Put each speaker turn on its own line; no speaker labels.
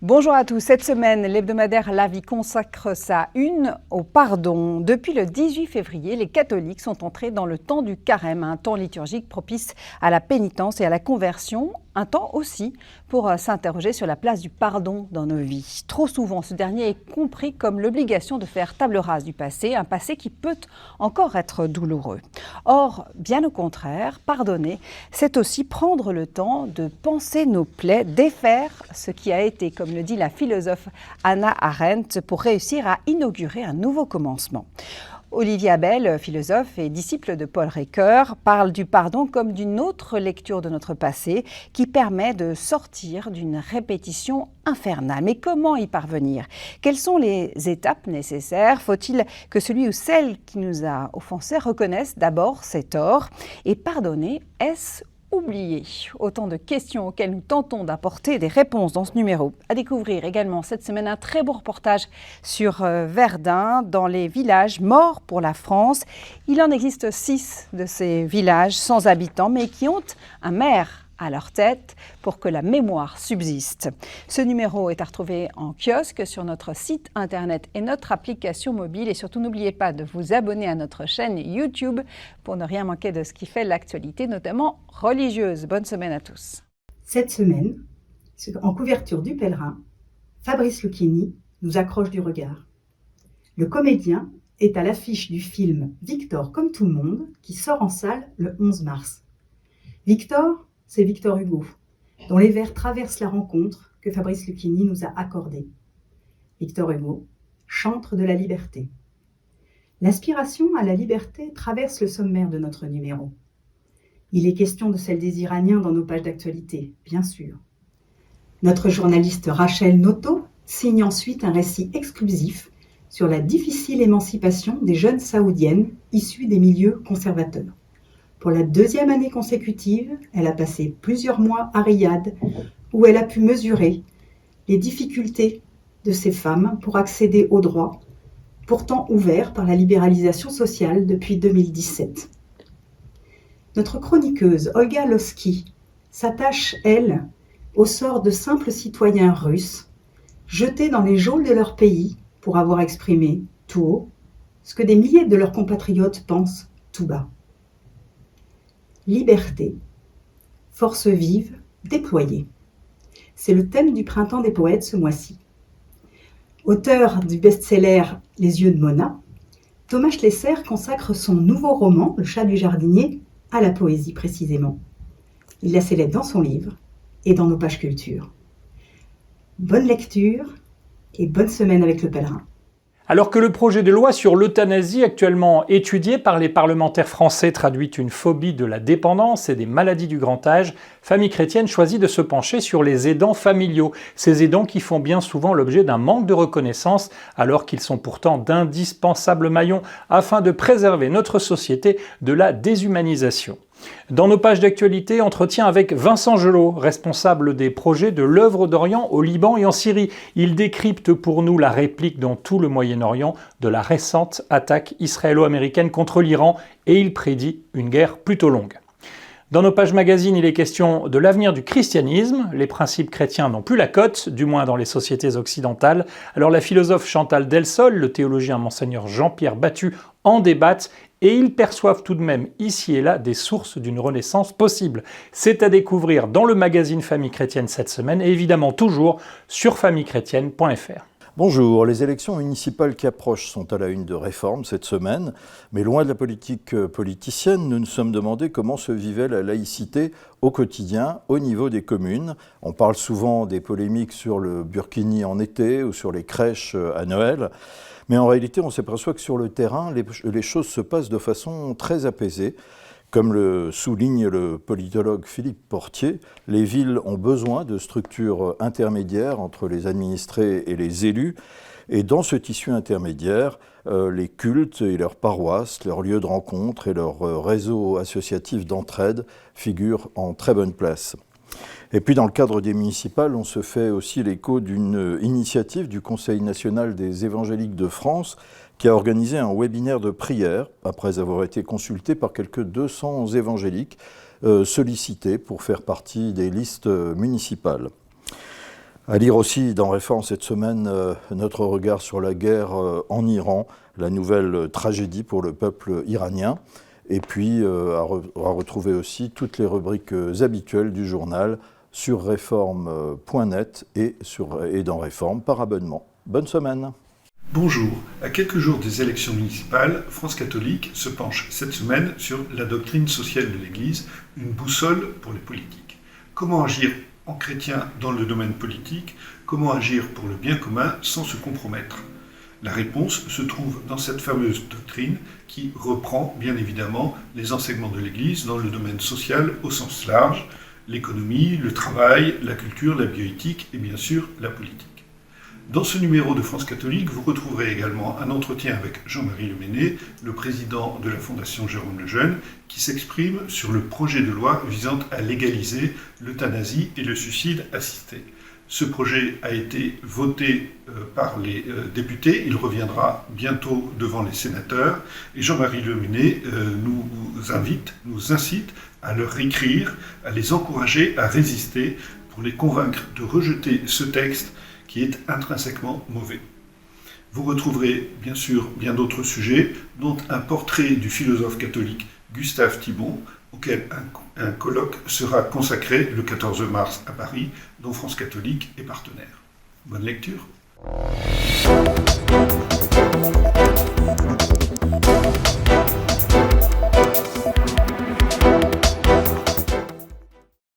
Bonjour à tous. Cette semaine, l'hebdomadaire La Vie consacre sa une au pardon. Depuis le 18 février, les catholiques sont entrés dans le temps du carême, un temps liturgique propice à la pénitence et à la conversion, un temps aussi pour s'interroger sur la place du pardon dans nos vies. Trop souvent, ce dernier est compris comme l'obligation de faire table rase du passé, un passé qui peut encore être douloureux. Or, bien au contraire, pardonner, c'est aussi prendre le temps de penser nos plaies, défaire ce qui a été, comme le dit la philosophe Hannah Arendt, pour réussir à inaugurer un nouveau commencement. Olivier Abel, philosophe et disciple de Paul Ricoeur, parle du pardon comme d'une autre lecture de notre passé qui permet de sortir d'une répétition infernale. Mais comment y parvenir? Quelles sont les étapes nécessaires? Faut-il que celui ou celle qui nous a offensés reconnaisse d'abord ses torts? Et pardonner, est-ce oublié? Autant de questions auxquelles nous tentons d'apporter des réponses dans ce numéro. À découvrir également cette semaine un très beau reportage sur Verdun, dans les villages morts pour la France. Il en existe 6 de ces villages sans habitants, mais qui ont un maire à leur tête pour que la mémoire subsiste. Ce numéro est à retrouver en kiosque sur notre site internet et notre application mobile. Et surtout, n'oubliez pas de vous abonner à notre chaîne YouTube pour ne rien manquer de ce qui fait l'actualité, notamment religieuse. Bonne semaine à tous.
Cette semaine, en couverture du Pèlerin, Fabrice Lucchini nous accroche du regard. Le comédien est à l'affiche du film Victor comme tout le monde qui sort en salle le 11 mars. Victor, c'est Victor Hugo, dont les vers traversent la rencontre que Fabrice Lucchini nous a accordée. Victor Hugo, chantre de la liberté. L'aspiration à la liberté traverse le sommaire de notre numéro. Il est question de celle des Iraniens dans nos pages d'actualité, bien sûr. Notre journaliste Rachel Noto signe ensuite un récit exclusif sur la difficile émancipation des jeunes saoudiennes issues des milieux conservateurs. Pour la 2e année consécutive, elle a passé plusieurs mois à Riyad, où elle a pu mesurer les difficultés de ces femmes pour accéder aux droits, pourtant ouverts par la libéralisation sociale depuis 2017. Notre chroniqueuse Olga Losky s'attache, elle, au sort de simples citoyens russes, jetés dans les geôles de leur pays pour avoir exprimé tout haut ce que des milliers de leurs compatriotes pensent tout bas. Liberté, force vive, déployée. C'est le thème du Printemps des poètes ce mois-ci. Auteur du best-seller Les yeux de Mona, Thomas Schlesser consacre son nouveau roman, Le chat du jardinier, à la poésie précisément. Il la célèbre dans son livre et dans nos pages culture. Bonne lecture et bonne semaine avec le Pèlerin.
Alors que le projet de loi sur l'euthanasie actuellement étudié par les parlementaires français traduit une phobie de la dépendance et des maladies du grand âge, Famille Chrétienne choisit de se pencher sur les aidants familiaux, ces aidants qui font bien souvent l'objet d'un manque de reconnaissance alors qu'ils sont pourtant d'indispensables maillons afin de préserver notre société de la déshumanisation. Dans nos pages d'actualité, entretien avec Vincent Gelot, responsable des projets de l'œuvre d'Orient au Liban et en Syrie. Il décrypte pour nous la réplique dans tout le Moyen-Orient de la récente attaque israélo-américaine contre l'Iran et il prédit une guerre plutôt longue. Dans nos pages magazines, il est question de l'avenir du christianisme. Les principes chrétiens n'ont plus la cote, du moins dans les sociétés occidentales. Alors la philosophe Chantal Delsol, le théologien Monseigneur Jean-Pierre Battu en débattent et ils perçoivent tout de même ici et là des sources d'une renaissance possible. C'est à découvrir dans le magazine Famille Chrétienne cette semaine et évidemment toujours sur famillechrétienne.fr.
Bonjour, les élections municipales qui approchent sont à la une de Réforme cette semaine, mais loin de la politique politicienne, nous nous sommes demandé comment se vivait la laïcité au quotidien, au niveau des communes. On parle souvent des polémiques sur le burkini en été ou sur les crèches à Noël, mais en réalité on s'aperçoit que sur le terrain, les choses se passent de façon très apaisée. Comme le souligne le politologue Philippe Portier, les villes ont besoin de structures intermédiaires entre les administrés et les élus. Et dans ce tissu intermédiaire, les cultes et leurs paroisses, leurs lieux de rencontre et leurs réseaux associatifs d'entraide figurent en très bonne place. Et puis dans le cadre des municipales, on se fait aussi l'écho d'une initiative du Conseil national des évangéliques de France qui a organisé un webinaire de prière après avoir été consulté par quelques 200 évangéliques sollicités pour faire partie des listes municipales. À lire aussi dans Réforme cette semaine, notre regard sur la guerre en Iran, la nouvelle tragédie pour le peuple iranien. Et puis à retrouver aussi toutes les rubriques habituelles du journal sur réforme.net et dans Réforme par abonnement. Bonne semaine.
Bonjour. À quelques jours des élections municipales, France catholique se penche cette semaine sur la doctrine sociale de l'Église, une boussole pour les politiques. Comment agir en chrétien dans le domaine politique? Comment agir pour le bien commun sans se compromettre? La réponse se trouve dans cette fameuse doctrine qui reprend bien évidemment les enseignements de l'Église dans le domaine social au sens large, l'économie, le travail, la culture, la bioéthique et bien sûr la politique. Dans ce numéro de France catholique, vous retrouverez également un entretien avec Jean-Marie Leméné, le président de la Fondation Jérôme Lejeune, qui s'exprime sur le projet de loi visant à légaliser l'euthanasie et le suicide assisté. Ce projet a été voté par les députés, il reviendra bientôt devant les sénateurs, et Jean-Marie Leméné nous incite à leur écrire, à les encourager à résister pour les convaincre de rejeter ce texte qui est intrinsèquement mauvais. Vous retrouverez bien sûr bien d'autres sujets, dont un portrait du philosophe catholique Gustave Thibon, auquel un colloque sera consacré le 14 mars à Paris, dont France catholique est partenaire. Bonne lecture.